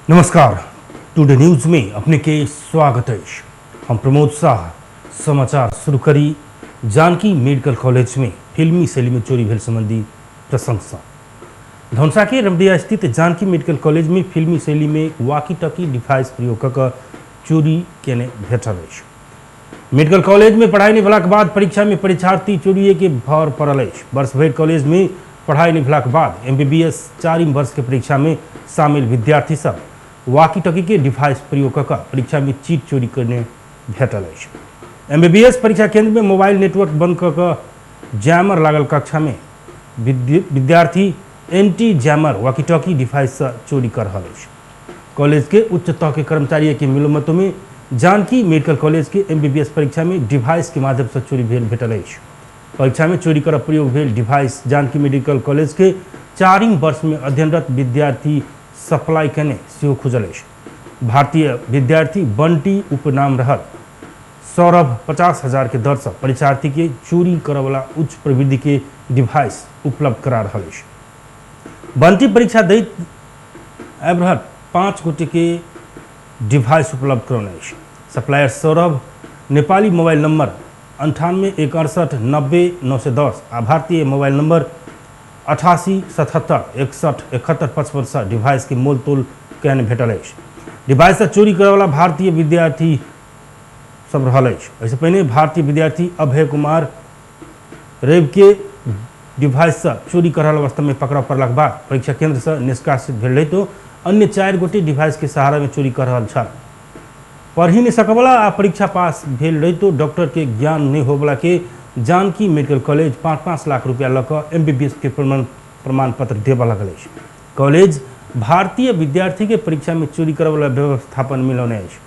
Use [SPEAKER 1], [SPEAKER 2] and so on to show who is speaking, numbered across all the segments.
[SPEAKER 1] नमस्कार, today news में अपने के स्वागत है। हम प्रमोद शाह समाचार शुरू करी। जानकी मेडिकल कॉलेज में फिल्मी शैली में चोरी भेल संबंधी प्रशंसा। धौंसा के रमदिया स्थित जानकी मेडिकल कॉलेज में फिल्मी शैली में वाकी टॉकी डिवाइस प्रयोग कर चोरी केने भेटल अछि। मेडिकल कॉलेज में पढ़ाई नहीं भेलाक बाद परीक्षा में परीक्षार्थी चोरी के भर पड़ल अछि। वर्ष भरि कॉलेज में पढ़ाई नहीं भेलाक बाद MBBS 4वीं वर्ष के परीक्षा में शामिल विद्यार्थी सब वाकी टॉकी के डिवाइस प्रयोग कर परीक्षा में चीट चोरी करने भेटल अछि। MBBS परीक्षा केंद्र में मोबाइल नेटवर्क बंद कर जैमर लागल कक्षा में विद्यार्थी anti jammer walkie talkie device से चोरी कर रहा अछि। कॉलेज के उच्च तह के कर्मचारी के मिलोमतो में जानकी मेडिकल कॉलेज के MBBS परीक्षा में डिवाइस के माध्यम से चोरी भेटल अछि। परीक्षा में चोरी कर प्रयोग भेल डिवाइस जानकी मेडिकल कॉलेज के 4वीं वर्ष में अध्ययनरत विद्यार्थी सप्लाई केने सेहो खुजल अछि। भारतीय विद्यार्थी बंटी उपनाम रहल सौरभ 50,000 के दर से परीक्षार्थी के चोरी करे वाला उच्च प्रवृत्ति के डिवाइस उपलब्ध करा रहल अछि। बंटी परीक्षा दैत आबि रहल 5 गोटे के डिवाइस उपलब्ध करौने अछि। Supplier Saurabh Nepali mobile number 9816890910 आ भारतीय मोबाइल नंबर 8877617155 से डिवाइस के मोल तोल कैन भेटल अछि। डिवाइस से चोरी करे वाला भारतीय विद्यार्थी सब रहल अछि। ऐसे पहले भारतीय विद्यार्थी अभय कुमार रेव के डिवाइस से चोरी करल अवस्था में पकड़ा पड़लाक बाद परीक्षा केंद्र से निष्कासित भेल रही तो अन्य 4 गोटे डिवाइस के सहारा में चोरी कर रहल छल। पढ़ ही नहीं सकवला आ परीक्षा पास भेल रही तो डॉक्टर के ज्ञान नहीं होवला के जानकी मेडिकल कॉलेज 5-5 लाख रुपया लक MBBS के प्रमाण पत्र देवा लगल अछि। कॉलेज भारतीय विद्यार्थी के परीक्षा में चोरी करे वाला व्यवस्थापन मिलौने अछि।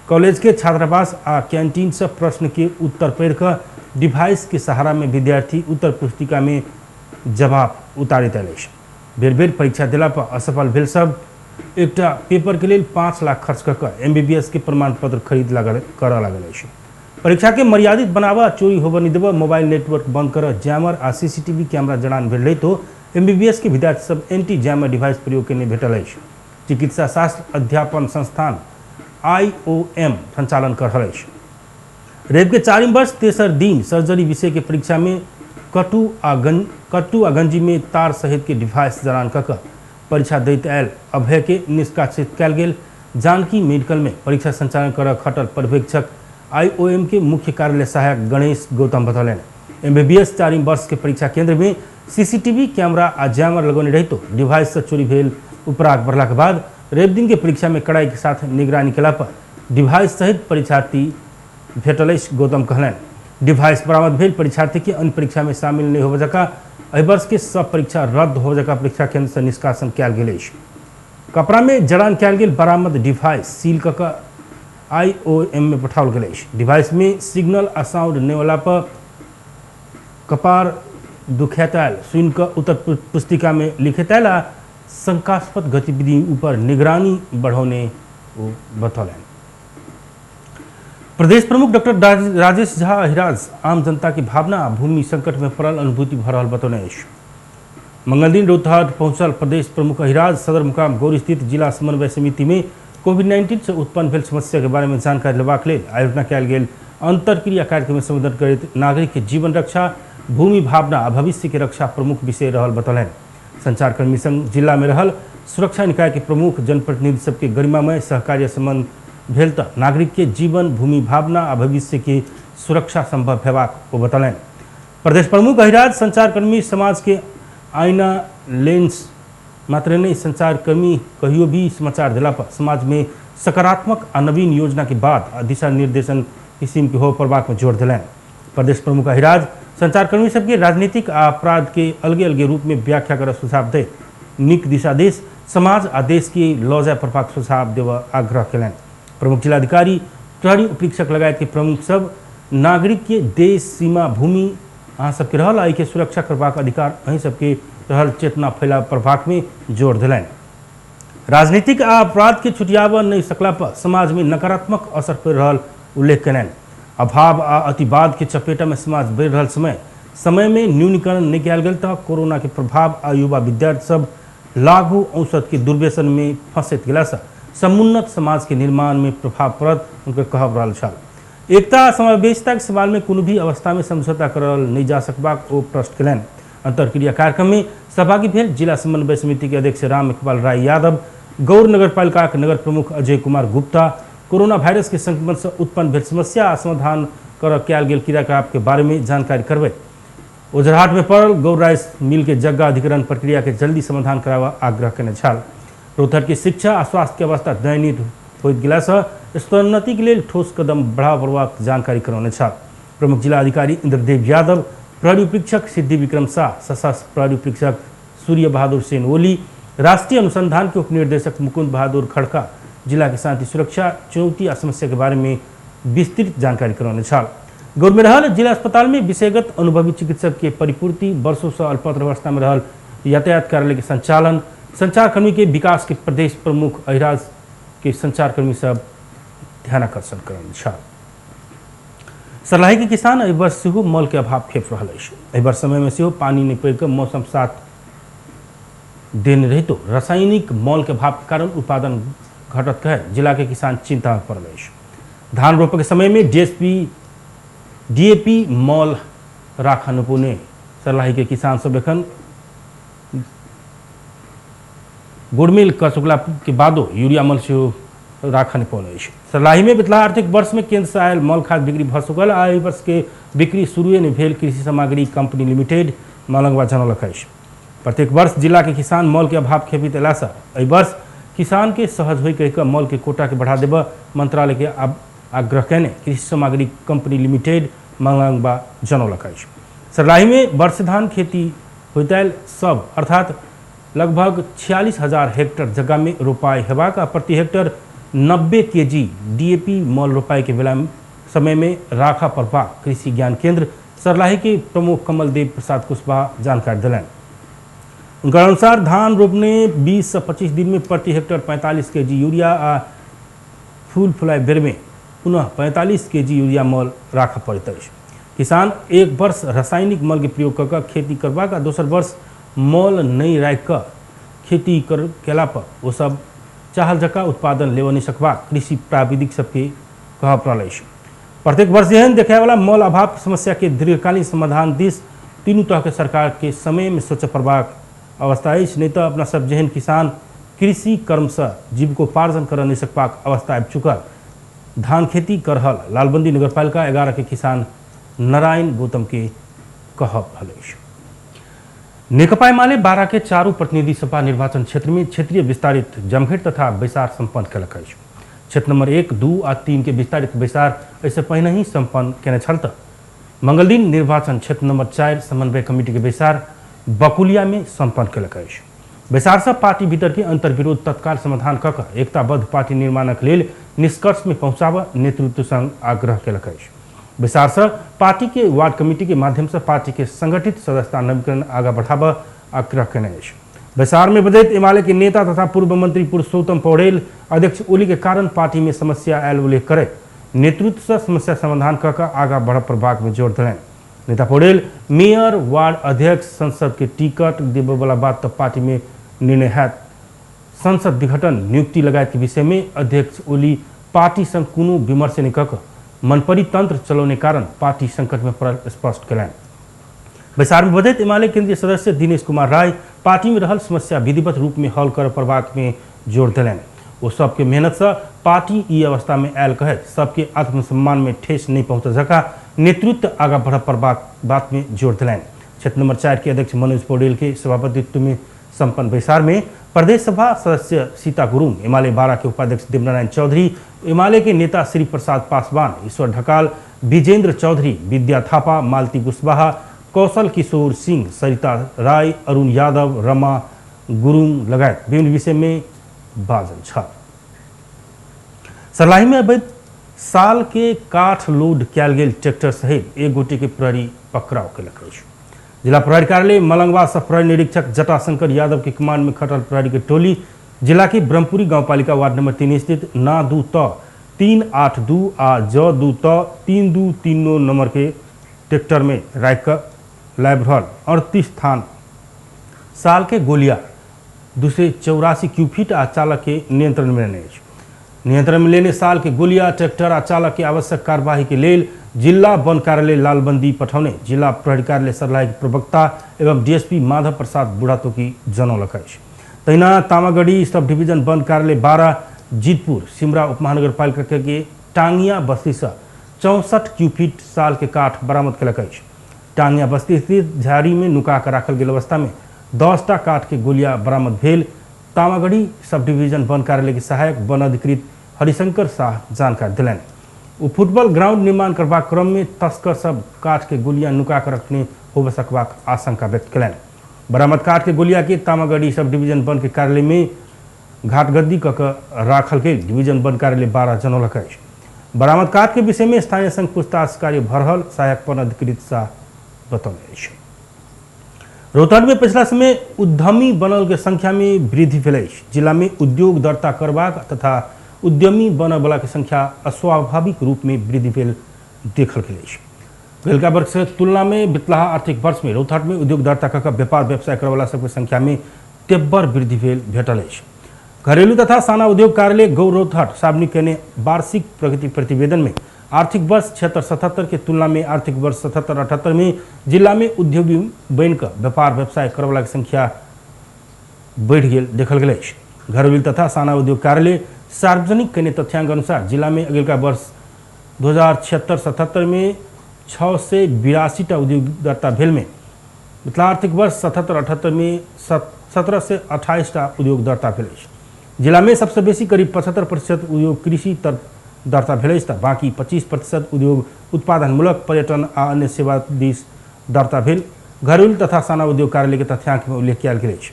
[SPEAKER 1] कॉलेज के छात्रावास आ कैंटीन से प्रश्न के उत्तर पढ़ कर डिवाइस के सहारा में विद्यार्थी उत्तर पुस्तिका में जवाब उतारैत आयल अछि। बेर बेर परीक्षा दिला पर असफल भेल सब एकटा पेपर के लिए 5 लाख खर्च कर MBBS के प्रमाण पत्र खरीद कर लागल अछि। परीक्षा के मर्यादित बनावा, चोरी होबे नहीं देवा, मोबाइल नेटवर्क बंद कर जैमर आ CCTV कैमरा जड़ान भेल रही तो MBBS के विद्यार्थी सब एंटी जैमर डिवाइस प्रयोग करने भेटल अछि। चिकित्सा शास्त्र अध्यापन संस्थान IOM संचालन कर रहल अछि। रेव के 4वीं वर्ष तेसर दिन सर्जरी विषय के परीक्षा में कट्टू आ गंजी में तार सहित के डिवाइस जड़ान कर परीक्षा दैत आयल अभय के निष्कासित कयल गेल। जानकी मेडिकल में परीक्षा संचालन कर खटल पर्यवेक्षक IOM के मुख्य कार्यालय सहायक गणेश गौतम बतौलन MBBS 4वीं वर्ष के परीक्षा केंद्र में CCTV कैमरा आ जैमर लगौने रही तो डिवाइस से चोरी भेल उपराग बढ़ला के बाद रेव दिन के परीक्षा में कड़ाई के साथ निगरानी केला पर डिवाइस सहित परीक्षार्थी भेटल अछि। गौतम कहलन डिवाइस बरामद भेल परीक्षार्थी के अन्य परीक्षा में शामिल नहीं हो जका एहि वर्ष के सब परीक्षा रद्द हो जका परीक्षा केंद्र से निष्कासन कयल गेल अछि। कपड़ा में जड़ान कयल गेल बरामद डिवाइस सील कर IOM में पठाओल गेल अछि। डिवाइस में सिग्नल आ साउंड नहीं होला पर कपार दुखैताल सुन कर उत्तर पुस्तिका में लिखैताल आ शंकास्पद गतिविधि ऊपर निगरानी बढ़ाने बतौलन। प्रदेश प्रमुख डॉक्टर राजेश झा अहिराज आम जनता की भावना भूमि संकट में पड़ल अनुभूति भर रहल बतौने अछि। मंगल दिन रौतहट पहुंचल प्रदेश प्रमुख अहिराज सदर मुकाम गौर स्थित जिला समन्वय समिति में कोविड-19 से उत्पन्न भेल समस्या के बारे में जानकारी लेबाक लेल आयोजना कयल गेल अंतरक्रिया कार्यक्रम में संबोधन करैत नागरिक के जीवन रक्षा, भूमि भावना आ भविष्य के रक्षा प्रमुख विषय रहल बतौलन। संचारकर्मी संग जिला में रहल सुरक्षा निकाय के प्रमुख जनप्रतिनिधि सबके गरिमामय सहकार्य संबंध भेल त नागरिक के जीवन, भूमि भावना आ भविष्य के सुरक्षा संभव हेबाक ओ बतौलन। प्रदेश प्रमुख अहिराज संचारकर्मी समाज के आईना लेंस मात्र नहीं, संचारकर्मी कहियो भी समाचार दिला पर समाज में सकारात्मक आ नवीन योजना के बाद दिशा निर्देशन किसिम के हो पड़बाक में जोर दिलन। प्रदेश प्रमुख अहिराज संचारकर्मी सबके राजनीतिक आ अपराध के अलगे अलगे रूप में व्याख्या कर सुझाव दे निक दिशादेश समाज आ देश के लऽ जाय पड़बाक सुझाव देव आग्रह कयलनि। प्रमुख जिलाधिकारी, प्रहरी उपरीक्षक लगायत के प्रमुख सब नागरिक के देश, सीमा, भूमि अहाँ सबके रहल आई के सुरक्षा करबाक अधिकार अहीं सबके रहल चेतना फैला प्रभाग में जोर दिलन। राजनीतिक आ अपराध के छुटियाबऽ नहीं सकला पर समाज में नकारात्मक असर पड़ रहल उल्लेख कयलनि। अभाव आ अतिवाद के चपेटा में समाज बढ़ि रहल समय में न्यूनीकरण नहीं कयल गेल तऽ कोरोना के प्रभाव आ युवा विद्यार्थी सब लागू औसत के दुर्व्यसन में फंसैत गेला से समुन्नत समाज के निर्माण में प्रभाव पड़त उनके कहब रहल छल। एकता समावेशिता के सवाल में कोनो भी अवस्था में समझौता करल नहीं जा सकबाक ओ प्रश्न कयलनि। अंतरक्रिया कार्यक्रम में सहभागी भेल जिला समन्वय समिति के अध्यक्ष राम इकबाल राय यादव, गौर नगरपालिका के नगर प्रमुख अजय कुमार गुप्ता कोरोना वायरस के संक्रमण से उत्पन्न भेल समस्या आ समाधान कर कयल गेल क्रियाकलाप के बारे में जानकारी करबे। ओझरहाट में पड़ल गौर राइस मिल के जगह अधिग्रहण प्रक्रिया के जल्दी समाधान करावा आग्रह कने छल। रोहतक के शिक्षा आ स्वास्थ्य के अवस्था दयनीय होइत गेला से स्तरोन्नति के लिए ठोस कदम बढ़ावा पड़बाक जानकारी करौने छल। प्रमुख जिला अधिकारी इंद्रदेव यादव, प्रहरी उपरीक्षक सिद्धि विक्रम शाह, सशस्त्र प्रहरी उपरीक्षक सूर्य बहादुर सेन ओली, राष्ट्रीय अनुसंधान के उपनिर्देशक मुकुंद बहादुर खड़का जिला की शांति सुरक्षा चुनौती आ समस्या के बारे में विस्तृत जानकारी करौने छल। गौर में रहल जिला अस्पताल में विषयगत अनुभवी चिकित्सक के परिपूर्ति, वर्षों से अल्पत्र अवस्था में रहल यातायात कार्यालय के संचालन, संचारकर्मी के विकास के प्रदेश प्रमुख अहिराज के संचारकर्मी सब ध्यानाकर्षण करौने छल। सर्लाही के किसान एहि वर्ष सेहो मल के अभाव फेफ रहल अछि। एहि वर्ष समय में सेहो पानी नहीं पड़ि कऽ मौसम साथ देने रहितो रासायनिक मल के अभाव के कारण उत्पादन घटत कहे जिला के किसान चिंता में पड़ल अछि। धान रोपे के समय में डीएपी मल राखा न पुने सर्लाही के किसान सब एखन गुड़मिल क चुकला के बादो यूरिया मल से राखा न पौने अछि। सर्लाही में पिछला आर्थिक वर्ष में केंद्र से आयल मल खाद बिक्री भ चुकल आ एहि वर्ष के बिक्री शुरुए ने भेल कृषि सामग्री कंपनी लिमिटेड मलंगवा जनौलक अछि। प्रत्येक वर्ष जिला के किसान मल के अभाव खेपित अयला से एहि वर्ष किसान के सहज होई कह मल के कोटा के बढ़ा देब मंत्रालय के आग्रह कने कृषि सामग्री कंपनी लिमिटेड मलंगवा जनौलक अछि। सर्लाही में वर्ष धान खेती होइतैल सब अर्थात लगभग 46,000 हेक्टेयर जगह में रोपाई हेबाक आ प्रति हेक्टेयर 90 केजी डीएपी मल रोपाई के बेला समय में राखा पड़बाक कृषि ज्ञान केंद्र सर्लाही के प्रमुख कमल देव प्रसाद कुशवाहा जानकारी दिलनि। उनका अनुसार धान रोपने 20 से 25 दिन में प्रति हेक्टेयर 45 केजी यूरिया आ फूल फुलाय बेर में पुनः 45 केजी यूरिया मल राखा पड़ैत अछि। किसान एक वर्ष रासायनिक मल के प्रयोग कऽ खेती करबाक आ दोसर वर्ष मल नहीं राखि कऽ खेती केला पर वो सब चाहल जका उत्पादन लेव नहीं सकबाक कृषि प्राविधिक सबके कहब रहल अछि। प्रत्येक वर्ष एहन देखाय वाला मल अभाव की समस्या के दीर्घकालीन समाधान दिस तीनू तरह के सरकार के समय में सोचऽ पड़बाक अवस्था अछि। नहीं तो अपना सब जेहन किसान कृषि कर्म से जीविकोपार्जन कर नहीं सकबाक अवस्था आबि चुकल। धान खेती कर रहल लालबंदी नगरपालिका 11 के किसान नारायण गौतम के कहब रहल अछि। नेकपा एमाले 12 के चारू प्रतिनिधि सभा निर्वाचन क्षेत्र में क्षेत्रीय विस्तारित जमघट तथा बैसार संपन्न कयलक अछि। क्षेत्र नंबर 1, 2 आ 3 के विस्तारित बैसार ऐसे पहिने ही संपन्न केने छल तऽ मंगल दिन निर्वाचन क्षेत्र नंबर 4 समन्वय कमिटी के बैसार बकुलिया में संपन्न कयलक अछि। बैसार से पार्टी भीतर के अंतर्विरोध तत्काल समाधान कऽ कऽ एकताबद्ध पार्टी निर्माणक लेल निष्कर्ष में पहुंचाबऽ नेतृत्व संग आग्रह कयलक अछि। बैसार से पार्टी के वार्ड कमिटी के माध्यम से पार्टी के संगठित सदस्यता नवीकरण आगा बढ़ाबऽ आग्रह केने अछि। बैसार में बजैत एमाले के नेता तथा पूर्व मंत्री पुरुषोत्तम पौडेल अध्यक्ष ओली के कारण पार्टी में समस्या आयल उल्लेख करे नेतृत्व से समस्या समाधान कऽ कऽ आगा बढ़ब प्रभाग में जोर देलनि। नेता पौडेल मेयर, वार्ड अध्यक्ष, संसद के टिकट देबऽ वाला बात तो पार्टी में निर्णय हैत। संसद विघटन नियुक्ति लगायत के विषय में अध्यक्ष ओली पार्टी संग कोनो विमर्श नहीं कऽ कऽ मनपरी तंत्र चलौने कारण पार्टी संकट में पड़ल स्पष्ट कयलनि। बैसार में बजैत एमाले केंद्रीय सदस्य दिनेश कुमार राय पार्टी में रहल समस्या विधिवत रूप में हल कर प्रभाग में जोर देलनि। वो सबके मेहनत से पार्टी ई अवस्था में आयल कहे सबके आत्मसम्मान में ठेस नहीं पहुंच सका नेतृत्व आगा बढ़ प्रभाग बात में जोर दिलनि। क्षेत्र नंबर 4 के अध्यक्ष मनोज पौडेल के सभापतित्व में संपन्न बैसार में प्रदेश सभा सदस्य सीता गुरुंग, एमाले 12 के उपाध्यक्ष देवनारायण चौधरी, एमाले के नेता श्री प्रसाद पासवान, ईश्वर ढकाल, विजेंद्र चौधरी, विद्या थापा, मालती कुशवाहा, कौशल किशोर सिंह, सरिता राय, अरुण यादव, रमा गुरुंग लगायत विभिन्न विषय में बाजल छल। सर्लाही में अवैध साल के काठ लोड कयल गेल ट्रैक्टर सहित एक गोटे के प्रहरी पकड़ाव कयलक अछि। जिला प्रहरी कार्यालय मलंगवा से प्रहरी निरीक्षक जटाशंकर यादव के कमांड में खटल प्रहरी के टोली जिला के ब्रह्मपुरी गांवपालिका वार्ड नंबर 3 स्थित ना 2 त 382 आ ज 2 त 3239 नंबर के ट्रैक्टर में राख कर लाइव रहल 38 थान साल के गोलियां 284 क्यूफिट आ चालक के नियंत्रण में रहने अछि। नियंत्रण में लेने साल के गोलिया ट्रैक्टर आ चालक के आवश्यक कार्यवाही के लेल जिला वन कार्यालय लालबंदी पठौने जिला प्रहरी कार्यालय सर्लाही के प्रवक्ता एवं डीएसपी माधव प्रसाद बुढ़ातो की जनौलक अछि। तहिना तामागढ़ी सब डिवीजन वन कार्यालय 12 जीतपुर सिमरा उपमहानगरपालिका के टांगिया बस्ती से 64 क्यूफिट साल के काठ बरामद कलक अछि। टांगिया बस्ती स्थित झाड़ी में नुका कर राखल गेल अवस्था में 10टा काठ के गोलिया बरामद भेल। तामागढ़ी सब डिवीजन वन कार्यालय के सहायक वन अधिकृत हरिशंकर शाह जानकारी दिलनि। वो फुटबॉल ग्राउंड निर्माण करबाक क्रम में तस्कर सब काठ के गोलियां नुका कर रखने हो सकबाक आशंका व्यक्त कलनि। बरामद काठ के गोलिया के तामागढ़ी सब डिवीजन वन के कार्यालय में घाटगद्दी कऽ राखल गेल डिवीजन वन कार्यालय 12 जनौलक अछि। बरामद काठ के विषय में स्थानीय संग पूछताछ कार्य भऽ रहल सहायक वन अधिकृत शाह बतौने अछि। रोहतक में पिछला समय उद्यमी बनल के संख्या में वृद्धि भेल अछि। जिला में उद्योग दर्ता करबाक तथा उद्यमी बनय वाला के संख्या अस्वाभाविक रूप में वृद्धि भेल देखल गेल अछि। पिछला वर्ष से तुलना में बितलाहा आर्थिक वर्ष में रोहतक में उद्योग दर्ता कऽ व्यापार व्यवसाय करय वाला सबके संख्या में तेब्बर वृद्धि भेल भेटल अछि। घरेलू तथा साना उद्योग कार्यालय गौ रोहतक सार्वजनिक केने वार्षिक प्रगति प्रतिवेदन में आर्थिक वर्ष 76-77 के तुलना में आर्थिक वर्ष 77-78 में जिला में उद्योगी बन कर व्यापार व्यवसाय करय वाला के संख्या बढ़ गेल देखल गेल अछि। घरेलू तथा साना उद्योग कार्यालय सार्वजनिक केने तथ्यांक अनुसार जिला में अगिलका वर्ष 2076-77 में 682टा उद्योग दर्ता भेल में पिछला आर्थिक वर्ष 77-78 में 17 से 28टा उद्योग दर्ता भेल अछि। जिला में सबसे बेसी करीब 75% उद्योग कृषि दर्ता भेल अछि तऽ बाकी 25% उद्योग उत्पादनमूलक पर्यटन आ अन्य सेवा दिस दर्ता भेल। घरेलू तथा साना उद्योग कार्यालय के तथ्यांक में उल्लेख कयल गेल अछि।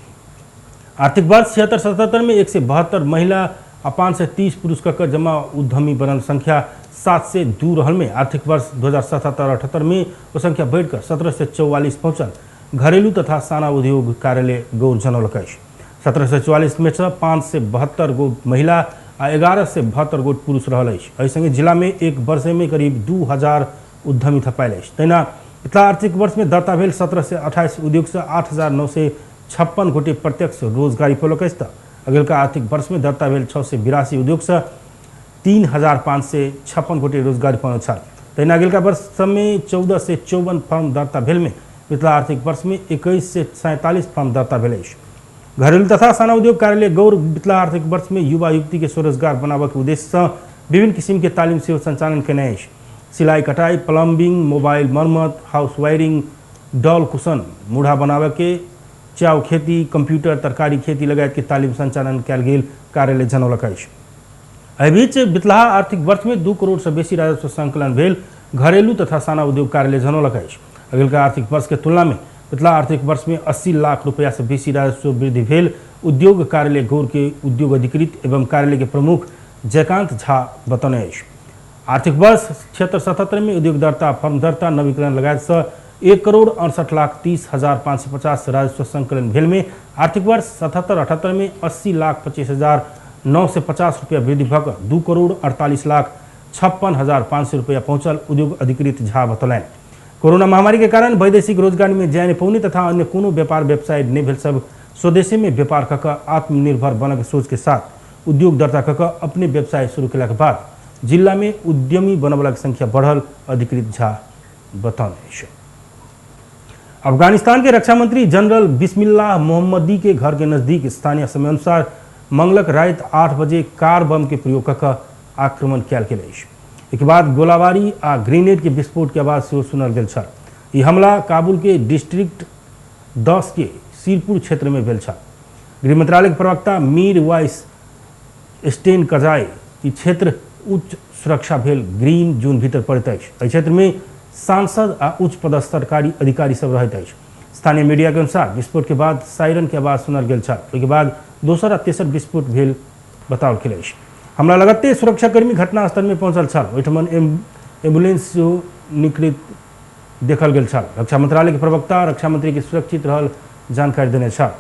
[SPEAKER 1] आर्थिक वर्ष 76-77 में 172 महिला आ 5 से 30 पुरुष कऽ जमा उद्यमी बनल संख्या 7 से 2 रहल में आर्थिक वर्ष 2077-78 में वो संख्या बढ़कर 17 से 44 पहुंचल। घरेलू तथा साना उद्योग कार्यालय गौर जनौलक अछि। 17 से 44 में 5 से 72 गो महिला आ 11 से 72 गो पुरुष रहल अछि। एहि संगे जिला में एक वर्ष में करीब 2000 उद्यमी थपायल अछि। तहिना पिछला आर्थिक वर्ष में दर्ता भेल 17 से 28 उद्योग से 8956 गोटे प्रत्यक्ष रोजगारी पौलक अछि तऽ अगिलका आर्थिक वर्ष में दर्ता भेल 6 से 82 उद्योग से 3556 गोटे रोजगारी पौने छल। तहिना अगिलका वर्ष में 14 से 54 फर्म दर्ता भेल में पिछला आर्थिक वर्ष में 21 से 47 फर्म दर्ता भेल अछि। घरेलू तथा साना उद्योग कार्यालय गौर पिछला आर्थिक वर्ष में युवा युवती के स्वरोजगार बनाबय के उद्देश्य से विभिन्न किस्म के तालीम सेहो संचालन केने अछि। सिलाई कटाई, प्लम्बिंग, मोबाइल मरम्मत, हाउस वायरिंग, डॉल कुशन, मूढ़ा बनाबय के, चाउ खेती, कंप्यूटर, तरकारी खेती लगायत के तालीम संचालन कयल गेल कार्यालय जनौलक अछि। एहि बीच बितलाहा आर्थिक वर्ष में 2 करोड़ से बेसी राजस्व संकलन भेल घरेलू तथा साना उद्योग कार्यालय जनौलक अछि। अगिलका आर्थिक वर्ष के तुलना में पिछला आर्थिक वर्ष में 80 लाख रुपया से बेसी राजस्व वृद्धि भेल उद्योग कार्यालय गौर के उद्योग अधिकृत एवं कार्यालय के प्रमुख जयकांत झा बतौने अछि। आर्थिक वर्ष 76-77 में उद्योग दर्ता, फर्म दर्ता, नवीकरण लगायत से 1,68,30,550 राजस्व संकलन भेल में आर्थिक वर्ष 77-78 में 80,25,950 रुपया वृद्धि भऽ 2,48,56,500 रुपया पहुंचल उद्योग अधिकृत झा बतौलनि। कोरोना महामारी के कारण वैदेशिक रोजगार में जाय नहीं पौने तथा अन्य कोनो व्यापार व्यवसाय नहीं भेल सब स्वदेशी में व्यापार कऽ आत्मनिर्भर बनने के सोच के साथ उद्योग दर्ता कऽ अपने व्यवसाय शुरू केला के बाद जिला में उद्यमी बनने वाला की संख्या बढ़ल अधिकृत झा बतौने। अफगानिस्तान के रक्षा मंत्री जनरल बिस्मिल्लाह मोहम्मदी के घर के नजदीक स्थानीय समय अनुसार मंगलक रात 8 बजे कार बम के प्रयोग कऽ आक्रमण कयल गेल अछि। एक बाद गोलाबारी आ ग्रेनेड के विस्फोट के आवाज से सुनल गेल छल। ई हमला काबुल के डिस्ट्रिक्ट 10 के सिरपुर क्षेत्र में भेल छल। गृह मंत्रालय के प्रवक्ता मीर वाइस स्टेन कजाई ई क्षेत्र उच्च सुरक्षा भेल ग्रीन जोन भीतर पड़ैत अछि। एहि क्षेत्र में सांसद आ उच्च पदस्थ सरकारी अधिकारी सब रहैत अछि। स्थानीय मीडिया के अनुसार विस्फोट के बाद सायरन के आवाज सुनल गेल छल। ओहि के बाद दोसर आ तेसर विस्फोट भेल बताओल गेल अछि। हमला लगते सुरक्षाकर्मी घटनास्थल में पहुंचल छल। ओहिठमन एम्बुलेंस निकलैत देखल गेल छल। रक्षा मंत्रालय के प्रवक्ता रक्षा मंत्री के सुरक्षित रहल जानकारी देने छल।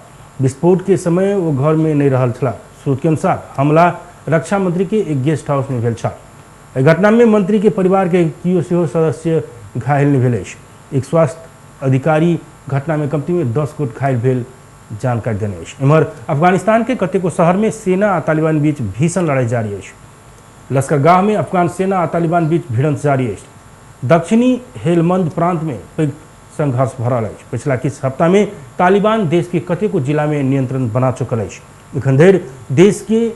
[SPEAKER 1] विस्फोट के समय वो घर में नहीं रहल छल। स्रोत के अनुसार हमला रक्षा मंत्री के एक गेस्ट हाउस में भेल छल। एहि घटना में मंत्री के परिवार के कियो सेहो सदस्य घायल नहीं भेल अछि। एक स्वास्थ्य अधिकारी घटना में कमती में 10 गोट घायल भेल जानकारी देने अछि। एम्हर अफगानिस्तान के कतेको शहर में सेना आ तालिबान बीच भीषण लड़ाई जारी अछि। लश्करगाह में अफगान सेना आ तालिबान बीच भिड़ंत जारी अछि। दक्षिणी हेलमंद प्रांत में पैघ संघर्ष भरल अछि। पिछला किछु हफ्ता में तालिबान देश के कतेको जिला में नियंत्रण बना चुकल अछि। एखन धरि देश के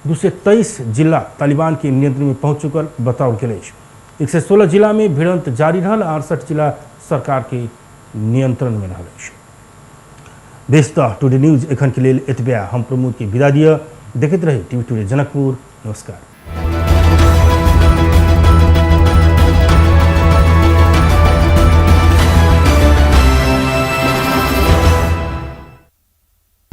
[SPEAKER 1] 223 जिला तालिबान के नियंत्रण में पहुंच चुकल बताओल गेल अछि। 116 जिला में भिड़ंत जारी रहल, 68 जिला सरकार के नियंत्रण में रहल अछि। बेस त टुडे न्यूज एखन के लेल एतबे। हम प्रमोद के विदा दिय। देखैत रही टीवी टुडे जनकपुर। नमस्कार।